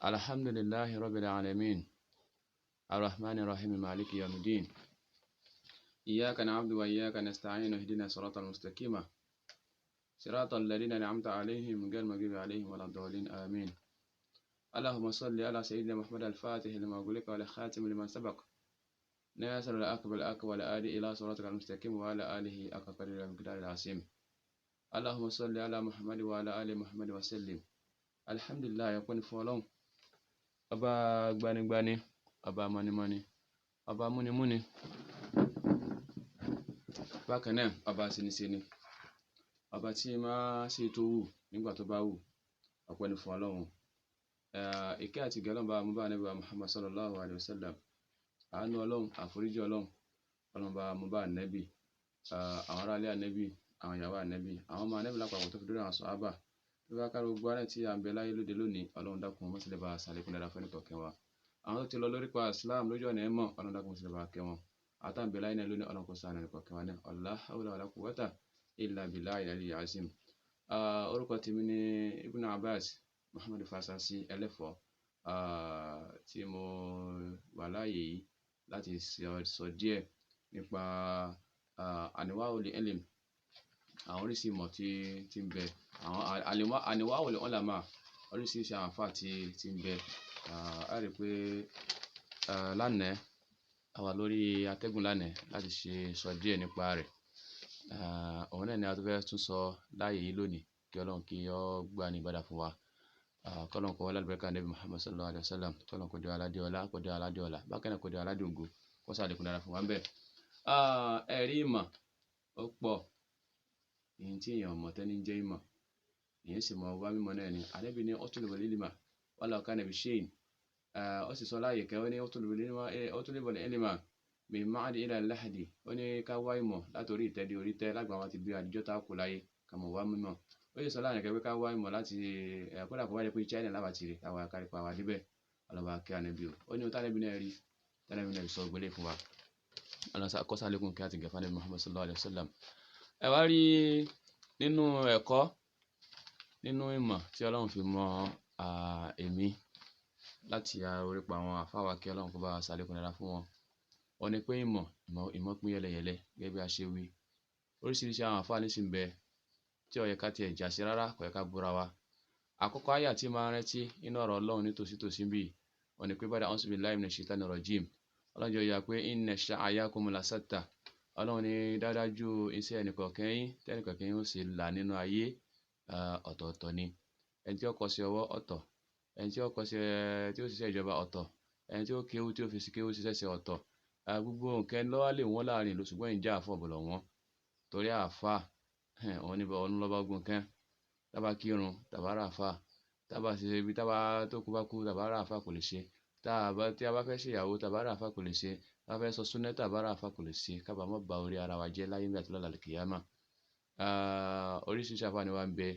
الحمد لله رب العالمين الرحمن الرحيم مالك يوم الدين إياك نعبد وإياك نستعين اهدنا الصراط المستقيم صراط الذين أنعمت عليهم غير المغضوب عليهم ولا الضالين آمين. اللهم صل على سيدنا محمد الفاتح لما أغلق والخاتم لما سبق ناصر الحق بالحق والهادي إلى صراطك المستقيم وعلى آله حق قدره ومقداره العظيم. اللهم صل على محمد وعلى آل محمد وسلم. الحمد لله يكون فولون ọba gbanigbani ọba mọ́nímọ́ní ọba múnimúni bákan náà ọba ṣenisẹni ọba tí máa ṣe tó wù nígbà tó bá wù. Ọpẹ́ ni fún Ọlọ́run. Ìkẹ́ àti ìgẹ́ Ọlọ́run bá mú bá Ànábì wa Muhammad sallallahu alayhi wa sallam. Àánú Ọlọ́run, àforíjì Ọlọ́run bá mú bá Ànábì, àwọn ará ilé Ànábì, àwọn ìyàwó Ànábì, àwọn ọmọ Ànábì lápapọ̀ tó fi dórí àwọn sàhábà tó bá kárí gbogbo ààrẹ tí à ń bẹ láyé lóde lónìí. Ọlọ́run dákun mọ́ sílẹ̀ bá ṣàlékún dáadáa fún ẹnìkọ̀ọ̀kan wa. Àwọn tó ti lọ lórí pa Islam lójú ọ̀nà ẹ̀mọ́, Ọlọ́run dákun sílẹ̀ bá kẹ́ wọn. Àtàǹbẹ̀ láyé náà lónìí, Ọlọ́run kó ṣàánú ẹnìkọ̀ọ̀kan wa náà. La hawla wala quwwata illa billahi al-aliyyil azim. Orúkọ tèmi ni Ibn Abbas Muhammad Fasasi ẹlẹ́fọ̀ọ́, tí mo wà láàyè yìí láti sọ díẹ̀ nípa anwa'ul ilm, àwọn oríṣi ìmọ̀ tí ń bẹ, àwọn anwa'ul ulama, oríṣiríṣi àwọn àfáà tí ń bẹ. A rí pé lánàá a wà lórí atẹ́gùn lánàá láti sọ díẹ̀ nípa rẹ̀. Òun náà ni a tó fẹ́ tún sọ láàyè yìí lónìí, kí Ọlọ́run kí ó gbà ní ìbádà fún wa. Kọ́lọ́run kó wọlé àlùbáríkà Ànábì Muhammad sallallahu alayhi wa sallam. Kọ́lọ́run kó dé aládé ọlá, kó dé aládé ọlá, bákan náà kó dé aládé ògo, kó ṣàlékún dára fún wa ń bẹ̀. Ẹ̀rí ìmọ̀ ó pọ̀, èyí tí èèyàn mọ̀ tẹ́ni jẹ́ ìmọ̀, èyí sì mọ̀ wá mímọ̀ náà ni. Ànábì ní utlubul ilma walau kana bishay'in. Ó sì sọ láàyè kẹ́, ó ní utlubul ilma min ma'di ila lahdi. Ó ní ká wá ìmọ̀ látòrí ìtẹ́ dé orí tẹ́, lágbà wọn ti bí àdìjọ́ tá kù láyé ká mọ̀ wá mímọ̀. Ó sì sọ láàyè kẹ́ pé ká wá ìmọ̀ láti kódà kó wá jẹ́ pé China láwà tirẹ̀ táwa kárí pa wá débẹ̀. Ọlọ́ba kí Ànábì o. Ó ní ohun t'Ànábì náà rí, t'Ànábì náà sọ gbélé fún wa. Ọlọ́run kó ṣàlékún kí á ti gẹ̀ fún Ànábì Muhammad sallallahu alayhi wa sallam. Ẹ wá rí nínú ẹ̀kọ́, nínú ìmọ̀ tí Ọlọ́run fi mọ èmi láti orí pa àwọn àfáà wa, kí Ọlọ́run kó bá ṣàlékún dára fún wọn. Ó ní pé ìmọ̀ pín yẹlẹyẹlẹ gẹ́gẹ́ bí a ṣe wí. Oríṣiríṣi àwọn àfáà ní sì ń bẹ tí ó yẹ ká tiẹ̀ jà sí rárá, kò yẹ ká búra wa. Àkọ́kọ́ àyà tí máa rántí inú ọ̀rọ̀ Ọlọ́run ní tòsítòsí bí, ó ní pé ba'da a'udhu billahi minash shaitanir rajim. Ọlọ́run jẹ́ ó yà pé inna sa'yakum lasatta. Ọlọ́run ní dájú iṣẹ́ ẹnìkọ̀ọ̀kan yín tẹ́nìkọ̀ọ̀kan yín ó sì là nínú ayé ọ̀tọ̀ọ̀tọ̀ ni. Ẹni tí ó kọ́ sí ọwọ́ ọ̀tọ̀, ẹni tí ó kọ́ sí tí ó ṣiṣẹ́ ìjọba ọ̀tọ̀, ẹni tí ó kéwú tí ó fi sí kéwú ṣiṣẹ́ sí ọ̀tọ̀. Gbogbo nǹkan ló wà lè wọ́n láàrin ìlú, ṣùgbọ́n ìjà àfọ̀ bọ̀lọ̀ wọn. Torí àfáà òun ní òun lọ́ba ogun kan. Tábà kírun tàbára àfáà, tábà ṣe ibi tábà tó kú bá kú tàbára àfáà kò lè ṣe. Tí a bá fẹ́ ṣe ìyàwó tàbára àfáà kò lè ṣe. Tá bá fẹ́ sọ súnnah tàbára àfáà kò lè ṣe. Ká bá má ba orí ara wa jẹ́ láyé nígbà tí lọ́la al-qiyama. Oríṣiríṣi àfáà ni wà ń bẹ.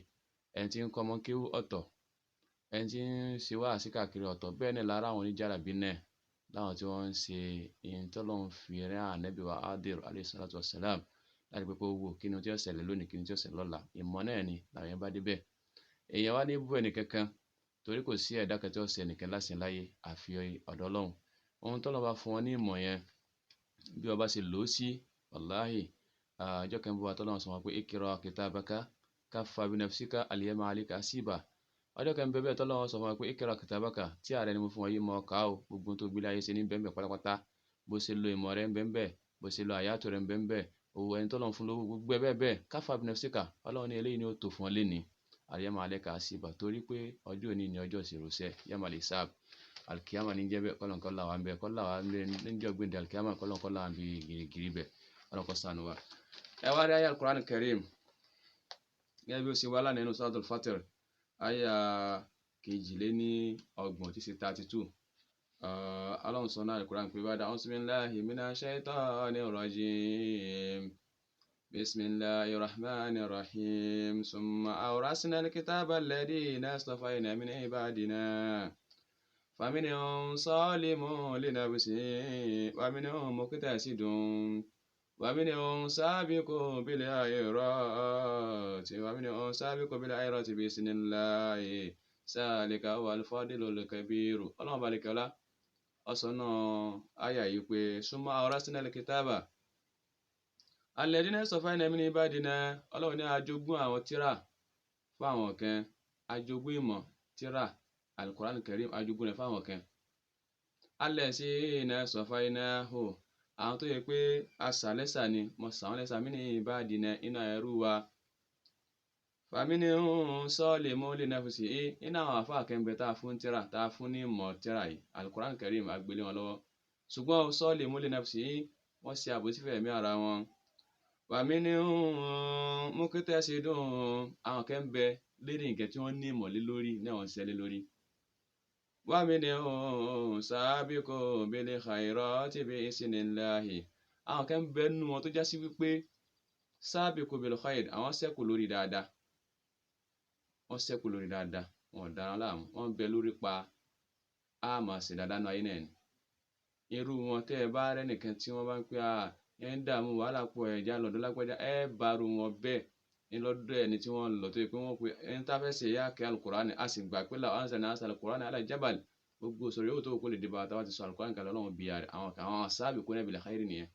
Ẹni tí ń kọ́ ọmọ kéwú ọ̀tọ̀, ẹni tí ń ṣe wáàsí káàkiri ọ̀tọ̀. Bẹ́ẹ̀ náà lára àwọn oníjàlábí náà, láwọn tí wọ́n ń ṣe ìyẹn tí Ọlọ́run fi rán Ànábì wa Hādīr alayhi salatu wassalam láti pé kó wò kí ni tí ó ṣẹlẹ̀ lónìí, kí ni tí ó ṣẹlẹ̀ lọ́la. Ìmọ̀ náà ni làwọn yẹn bá débẹ̀. Èèyàn wá ní bú ẹnì kankan, torí kò sí ẹ̀dá kan tí ó ṣe ẹnìkan lásìn láyé àfi ọ̀dọ̀ Ọlọ́run. Ohun tí Ọlọ́run bá fún wọn ní ìmọ̀ yẹn, bí ọba ṣe lò ó sí, wàláhì, ọjọ́ kan bú wa t'Ọlọ́run sọ wọn pé iqra kitābaka kafā binafsika al-yawma 'alayka hasībā. Ọjọ́ kan bẹ́ẹ̀ t'Ọlọ́run sọ fún wa pé iqra kitābaka, tí ààrẹ ni mo fún wọn yìí mọ̀ ká o, gbogbo tó gbé láyé ṣe ní bẹ́ẹ̀ pátápátá. Bó ṣe lo ìmọ̀ rẹ̀ ń bẹ́ẹ̀, bó ṣe lo àyátò rẹ̀ ń bẹ́ẹ̀, owó ẹni t'Ọlọ́run fún lówó gbogbo bẹ́ẹ̀ kafā binafsika. Ọlọ́run ní eléyìí ni ó tó fún ọ lénìí al-yawma 'alayka hasībā, torí pé ọjọ́ òní ni ọjọ́ ìṣirò yawmal hisāb. Al-qiyama ní jẹ́ bẹ́ẹ̀, kọ́lọ́n kọ́ là wá ń bẹ́ẹ̀, kọ́ là wá níjọ́ gbéǹde al-qiyama, kọ́lọ́n kọ́ là wá ń bí gírígírí bẹ́ẹ̀, kọ́lọ́n kọ́ ṣàánú wa. Ẹ wá rí àyá al-Qur'an al-Karim gẹ́gẹ́ bí ó ṣe wá lánàá nínú Suratul Fatir, àyá 22 tí ṣe 32. Ọlọ́run sọ náà al-Qur'an pé ba'da a'udhu billahi minash shaitanir rajim. Bismillahir rahmanir rahim. Summa awrasna al-kitaba alladhina istafayna min ibadina. Faminhum zalimun li nafsihi wa minhum muqtasidun. ومنهم سابق بالخيرات ومنهم سابق بالخيرات بإذن الله zalika huwal fadlul kabir. Ọlọ́run bá lékè ọlá ọsọ náà àyà yìí pé summa awrasnal kitaba alladhina istafayna min ibadina. Ọlọ́run ní ajogún àwọn tírà fún àwọn kan, ajogún ìmọ̀ tírà al-Qur'an al-Karim ajogún rẹ̀ fún àwọn kan. Allazina istafaynahu, àwọn tó yẹ pé asàlẹ́sà ni mo sàwọn lẹ́sà min ibadina iná ẹrú wa. Faminhum zalimun li nafsihi, iná àwọn àfáà kẹ́ńbẹ́ tá a fún tírà tá a fún ní ìmọ̀ tírà yìí al-Qur'an al-Karim agbélé wọn lọ́wọ́, ṣùgbọ́n zalimun li nafsihi wọ́n ṣe àbòsí fẹ̀mí ara wọn. Faminhum muqtasidun, àwọn kẹ́ńbẹ́ lérí nǹkan tí wọ́n ní ìmọ̀ lé lórí náà wọ́n ṣẹlẹ̀ lórí. Wa minhum sabiqun bil khairati bi isnillahi, àwọn kẹ́ńbẹ́ nínú wọn tó já sí wípé sabiqun bil khair, àwọn ṣẹ́kù lórí dáadáa, wọ́n ṣẹ́kù lórí dáadáa, wọn ò dára láàmú, wọ́n bẹ lórí pa á máa ṣe dáadáa náà ayé náà ni. Irú wọn tẹ́ ẹ bá rẹ́ nìkan tí wọ́n bá ń pè ẹ ń dààmú wàhálà pọ̀ ẹ̀já lọ́dọ̀ lágbájá, ẹ bá ru wọn bẹ́ẹ̀ ní lọ́dọ̀ ẹni tí wọ́n lọ tó yẹ pé wọ́n pe ẹni tá fẹ́ ṣe yá kẹ́ al-Qur'ani, a sì gbà pé làwọn àǹsà ní àṣà al-Qur'ani ala jabal, gbogbo sọ̀rọ̀ yóò tó kó lè dìbò àtàwọn ti sọ al-Qur'ani kalẹ̀ ọlọ́run bí i àwọn sabiquna bil khairi nìyẹn.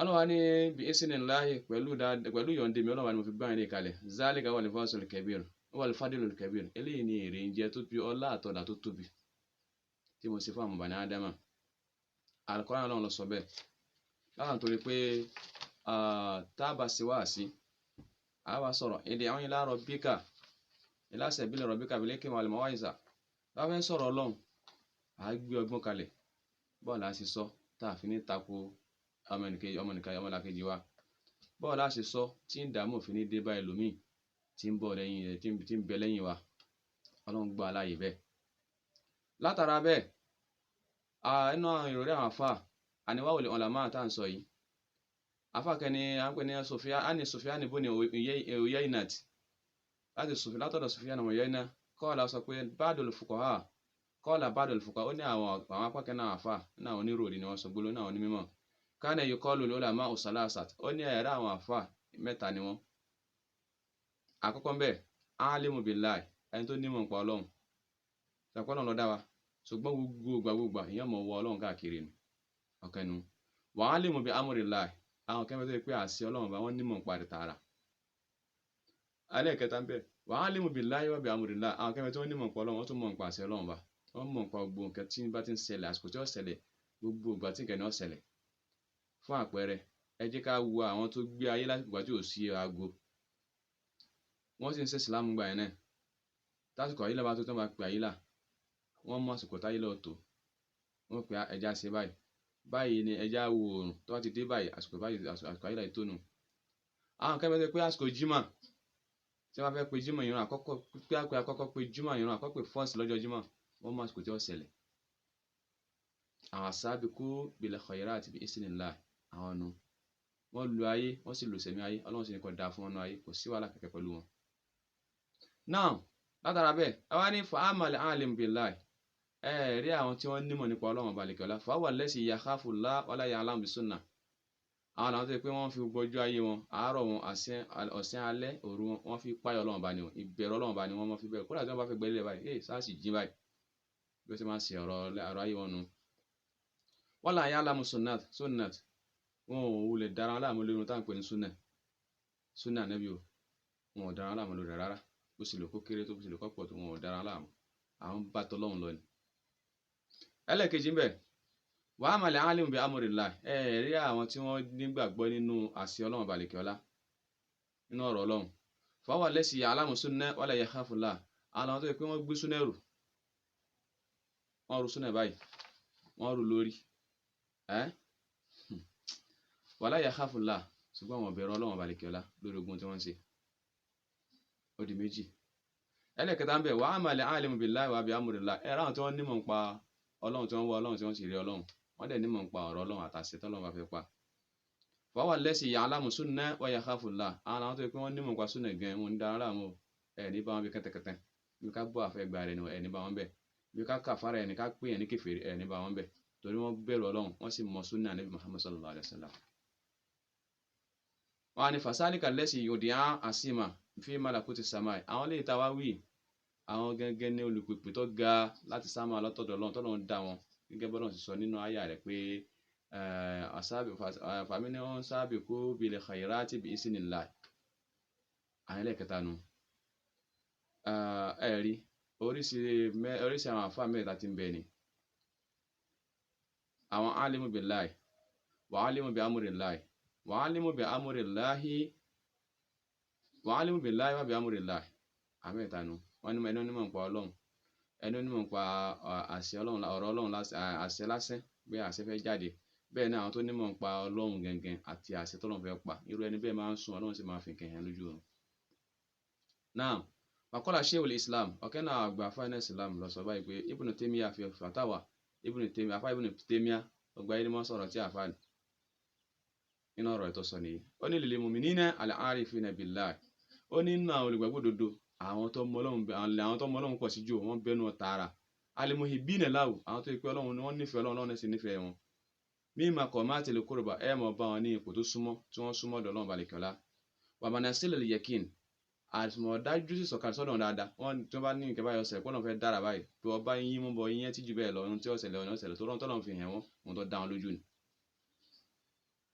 Ọlọ́run ní bi isnillahi pẹ̀lú yọ̀ǹde mi ọlọ́run ni mo fi gbá ẹni kalẹ̀. Zalika huwal fawzul kabir, huwal fadlul kabir, eléyìí ni èrè ń jẹ tó bí ọlá àtọ̀dà tó tóbi tí mo ṣe fún àwọn Bani Adama. Al-Qur'an ọlọ́run lọ sọ bẹ́ẹ̀ láwọn nítorí pé tábà sí wá sí àwa sọ̀rọ̀ ud'u ila rabbika ila sabili rabbika bil hikmati wal maw'iza. Láwọn fẹ́ sọ̀rọ̀ ọlọ́run à á gbé ọgbọ́n kalẹ̀ bọ́ọ̀lù á sì sọ tá a fi ní tako ọmọnìkejì wa, bọ́ọ̀lù á sì sọ tí ń dààmú òfin ní dé bá ẹlòmíì tí ń bọ̀ lẹ́yìn rẹ̀ tí ń bẹ lẹ́yìn wa. Ọlọ́run gbọ́ aláyè bẹ́ẹ̀. Látara bẹ́ẹ̀ inú ìròrí àwọn àfáà àníwáwò lè ulama tá à ń sọ yìí, àfáà kẹni à ń pè ní Sufyan ibn Uyayna látọ̀dọ̀ Sufyan ibn Uyayna qala sọ pé ba'dul fuqaha ó ní àwọn apá kan náà àfáà náà oníròrí ni wọ́n sọ gbóló náà ní mímọ́. Kana yuqalu lil ulama salasat, ó ní ẹ̀rọ àwọn àfáà mẹ́ta ni wọ́n. Àkọ́kọ́ ń bẹ alimu billahi, ẹni tó nímọ̀ nípa Ọlọ́run, ṣàpọ̀ Ọlọ́run ló dá wa ṣùgbọ́n gbogbo èèyàn mọ̀ wọ Ọlọ́run káàkiri ni ọ̀kan nu. Wa alimu bi amrillahi, àwọn kẹ́mẹ́ tó yẹ pé àṣẹ Ọlọ́run bá wọ́n nímọ̀ nípa rẹ̀ tààrà. Ẹlẹ́ẹ̀kẹta ń bẹ wa alimu billahi wa bi amrillahi, àwọn kẹ́mẹ́ tó nímọ̀ nípa Ọlọ́run wọ́n tún mọ̀ nípa àṣẹ Ọlọ́run bá, wọ́n mọ̀ nípa gbogbo nǹkan tí bá ti ń ṣẹlẹ̀ àsìkò tí ó ṣẹlẹ̀ gbogbo ìgbà tí nǹkan náà ṣẹlẹ̀. Fún àpẹẹrẹ ẹ jẹ́ ká wo àwọn tó gbé ayé lásìkò ìgbà tí ò sí aago, wọ́n sì ń ṣe ìsìlámù gbà yẹn náà. Tásìkò ayé lọ́ba tó tán máa pè ayé là, wọ́n mú àsìkò táyé lọ́ọ́ tó, wọ́n pè ẹja ṣe báyìí ni ẹja wo oòrùn tó bá ti dé báyìí àsìkò ayé là tó nù. Àwọn kan bẹ́ẹ̀ pé àsìkò jímọ̀ tí wọ́n fẹ́ pe jímọ̀ ìran àkọ́kọ́ pe jímọ̀ ìran àkọ́kọ́ fọ́ọ̀sì lọ́jọ́ jímọ̀, wọ́n mú àsìkò tí ó ṣẹlẹ̀. Àwọn sabiqu bil khairati bi isnillah, àwọn nu wọ́n lu ayé wọ́n sì lù sẹ̀mí ayé, Ọlọ́run sì ní kó dáa fún wọn ayé, kò sí wàhálà kẹ̀kẹ́ pẹ̀lú wọn. Now látara bẹ́ẹ̀ àwa ní fa'amal alim billahi, rí àwọn tí wọ́n nímọ̀ nípa Ọlọ́run balikọ́lá fa'awwal lasi yakhafullah wala ya'lam bi sunnah, àwọn làwọn tó yẹ pé wọ́n fi gbọ́jú ayé wọn àárọ̀ wọn ọ̀sán alẹ́ òru wọn fi páyọ̀ Ọlọ́run bá ní wọn, ìbẹ̀rù Ọlọ́run bá ní wọn fi bẹ̀rù, kódà tí wọ́n bá fẹ́ gbẹ́lẹ̀ báyìí sáàsì jí báyìí bí ó ti máa ń ṣe ọ̀rọ̀ ayé wọn nu. Wala ya'lamu sunnat, wọn ò wulẹ̀ dára aláàmú lórí táwọn pè ní sunnah Nabi o, wọn ò dára aláàmú lórí rárá, bó sì lè kó kéré tó bó sì lè kó pọ̀ tó wọn ò dára aláàmú, àwọn bá tọ́lọ́run lọ ni. Ẹlẹ́ẹ̀kejì ń bẹ wa amal alim bi amrillah, rí àwọn tí wọ́n nígbàgbọ́ nínú àṣẹ Ọlọ́run balikọ́lá nínú ọ̀rọ̀ Ọlọ́run fa'awwal lasi ya'lamu sunnah wala yakhafullah, àwọn tó yẹ pé wọ́n gbé súnà rù, wọ́n rú súnà báyìí wọ́n rú lórí wala yakhafullah, ṣùgbọ́n wọn bẹ̀rù Ọlọ́run balikọ́lá lórí ogun tí wọ́n ń ṣe. Ó di méjì. Ẹlẹ́ẹ̀kẹta ń bẹ wa amal alim billahi wa bi amrillah, àwọn tí wọ́n nímọ̀ nípa Ọlọ́run tí wọ́n wọ Ọlọ́run tí wọ́n sì rí Ọlọ́run, wọ́n dẹ̀ nímọ̀ nípa ọ̀rọ̀ Ọlọ́run àtàṣẹ tọ́lọ́run bá fẹ́ pa. Fa'awwal lasi ya'lamu sunnah wa yakhafullah, àwọn tó yẹ pé wọ́n nímọ̀ nípa súnà gan wọn ní dára láàmú ní bá wọn bí kẹ́tẹ́kẹ́tẹ́, bí ká gbọ́ àfẹ́ gba rẹ̀ ní bá wọn bẹ̀, bí ká kàfàrà ẹni ká pé ẹni kèfèrí ní bá wọn bẹ̀, torí wọ́n bẹ̀rù Ọlọ́run wọ́n sì mọ̀ súnà Nabi Muhammad sallallahu alaihi wasallam. Wọ́n á ní fasalika lasi yudi'a asima fi malakuti samai, àwọn lè ta wá wí àwọn gẹ́gẹ́ ní olùpèpè tó ga láti sámà látọ̀dọ̀ Ọlọ́run tọ́lọ́run dá wọn gẹ́gẹ́ bọ́lọ́run ti sọ nínú àyà rẹ̀ pé faminhum sabiqun bil khayrati bi iznillah. àwọn ẹlẹ́kẹta nu ẹ̀rí oríṣi àwọn àfáà mẹ́ta tí ń bẹ ni àwọn alimu billahi wa alimu bi amrillahi wa alimu bi amrillahi wa alimu billahi wa bi amrillahi. àmẹ́ta nu wọ́n ní ẹni onímọ̀ nípa Ọlọ́run, ẹni onímọ̀ nípa àṣẹ Ọlọ́run, ọ̀rọ̀ Ọlọ́run àṣẹ lásán bí àṣẹ fẹ́ jáde, bẹ́ẹ̀ náà àwọn tó nímọ̀ nípa Ọlọ́run gẹ́gẹ́ àti àṣẹ tọ́lọ́run fẹ́ pa, irú ẹni bẹ́ẹ̀ máa ń sùn Ọlọ́run sì máa fi kẹ̀yìn lójú oorun. náà wàkọ́lá sheikhul islam ọ̀kẹ́ náà àgbà fáínà islam lọ sọ báyìí pé Ibn Taymiyyah fi fatawa Ibn Taymiyyah ọgbà yìí ni wọ́n sọ̀rọ̀ tí àfáà nínú ọ̀rọ̀ ètò sọ nìyí. ó ní lil mu'minina al-arifina billah, ó ní nínú àwọn olùgbàgbọ́ òdodo àwọn tó mọ Ọlọ́run pọ̀ sí jù wọ́n bẹnu tààrà al-muhibbina lahu, àwọn tó yẹ pé Ọlọ́run ni wọ́n nífẹ̀ẹ́ Ọlọ́run náà sì nífẹ̀ẹ́ wọn. mímà maqamatil qurba ẹ̀ mọ̀ bá wọn ní ipò tó súnmọ́ tí wọ́n súnmọ́ dọ̀ Ọlọ́run balikọ́lá. wa manasilil yakin, àtìmọ̀ dájú sí sọ̀kalẹ̀ sọ́dọ̀ dáadáa, wọ́n tí wọ́n bá ní nǹkan báyọ̀ ṣẹlẹ̀ pọ́nà fẹ́ dára báyìí pé ọba yín mú bọ yín tí jù bẹ́ẹ̀ lọ ohun tí ó ṣẹlẹ̀ ọ̀nà ọ̀ṣẹlẹ̀ tó rán tọ́lọ̀ fi hàn wọ́n tó dá wọn lójú ni.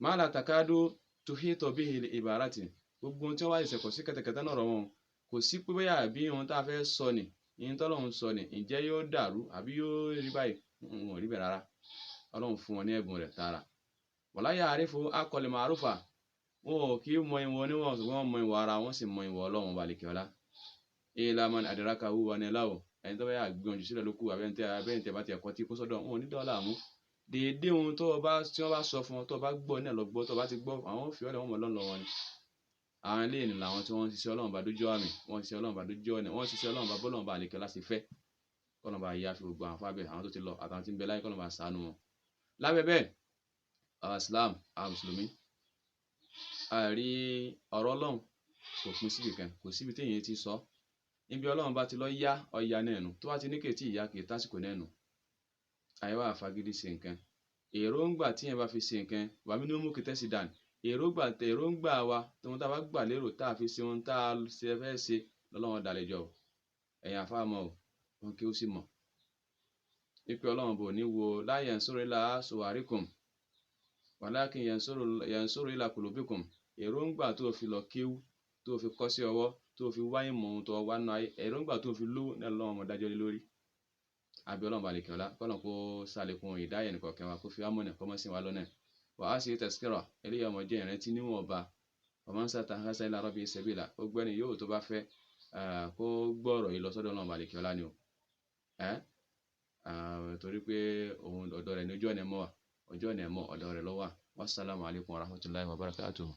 ma la takadu tuhito bihi ibarati, gbogbo ohun tí wọ́n wá ìṣẹ̀kọ̀ sí kẹtẹkẹtẹ náà rọ̀ wọn kò sí pé bóyá àbí ohun tá a fẹ́ sọ ni ìyẹn tọ́lọ́run sọ ni ǹjẹ́ yóò dàrú àbí yóò rí báyìí, wọn ò rí bẹ́ẹ̀ rárá. Ọlọ́run fún wọn ní ẹ̀bùn rẹ̀ tààrà. wala ya'rifu akọlẹ̀ ma'rufa, wọn ò kí mọ ìwọ níwọ̀n ṣùgbọ́n mọ ìwọ ara wọn sì mọ ìwọ Ọlọ́run balikọ́lá. ila man adrakahu wa nalahu, ẹni tó bá yà gbìyànjú sílẹ̀ ló kù abẹ́ntẹ́ bá ti ẹ̀kọ́ tí kó sọ́dọ̀ wọn ò ní dọ́là mú. déédéé ohun tí wọ́n bá sọ fún ọ tó bá gbọ́ ní ẹ̀lọ́gbọ́ tó bá ti gbọ́ àwọn fi ọ̀lẹ́ wọn mọ̀ lọ́nà wọn ni. àwọn eléyìí ni làwọn tí wọ́n ń ṣiṣẹ́ Ọlọ́run bá dójú àmì, wọ́n ṣiṣẹ́ Ọlọ́run bá dójú ọ̀nà, wọ́n ṣiṣẹ́ Ọlọ́run bá bọ́lọ́run bá àlekẹ́ láti fẹ́ kọ́nà bá yá fi gbogbo àwọn fábẹ́ àwọn tó ti lọ àtàwọn tí ń bẹ láyé kọ́nà bá ṣàánú wọn. lábẹ́ bẹ́ẹ̀ Islam àwọn mùsùlùmí àrí ọ̀rọ̀ Ọlọ́run kò pín síbi kan, kò síbi téèyàn ti sọ. níbi Ọlọ́run bá ti lọ yá ọya náà nù, tó bá ti ní kèétí ìyá kèé tásìkò náà nù. àyẹ̀wò àfagídí ṣe nǹkan, èròǹgbà tí yẹn bá fi ṣe nǹkan wà mí ní mú kìtẹ́ sí dàn, èròǹgbà wa tí wọ́n tá bá gbà lérò tá a fi ṣe ohun tá a ṣe fẹ́ ṣe lọ́lọ́run dàlejò ẹ̀yìn àfáàmọ́ ò wọn kí ó sì mọ̀ wípé Ọlọ́run bò ní wo la yansuru ila suwarikum walakin yansuru ila qulubikum. èròǹgbà tó fi lọ kéwú tó fi kọ́ sí ọwọ́ tó fi wáyé mọ̀ ohun tó wá náà èròǹgbà tó fi lówó ní Ọlọ́run mọ̀ dájọ́ lé lórí. àbí Ọlọ́run balẹ̀ kẹ́ọ́lá kọ́nà kó sàlékún ìdáyẹ̀ nìkan kẹwàá kó fi ámọ̀nà kọ́mọ́ sí wa lọ́nà. wà á sì tazkira eléyà ọmọ jẹ́ ìrántí níwọ̀n ọba ọmọ ń sàtà hásà ila rabbi sabila, ó gbẹ́ni yóò tó bá fẹ́ kó gbọ́rọ̀ yìí lọ sọ́dọ̀ Ọlọ́run balẹ̀ kẹ́ọ́lá ni o. torí pé òun ọ̀dọ̀ rẹ̀ ní ojú ọ̀nà ẹ̀mọ́ ọ̀dọ̀ rẹ̀ lọ́wọ́. wassalamu alaikum warahmatullahi wabarakatuh.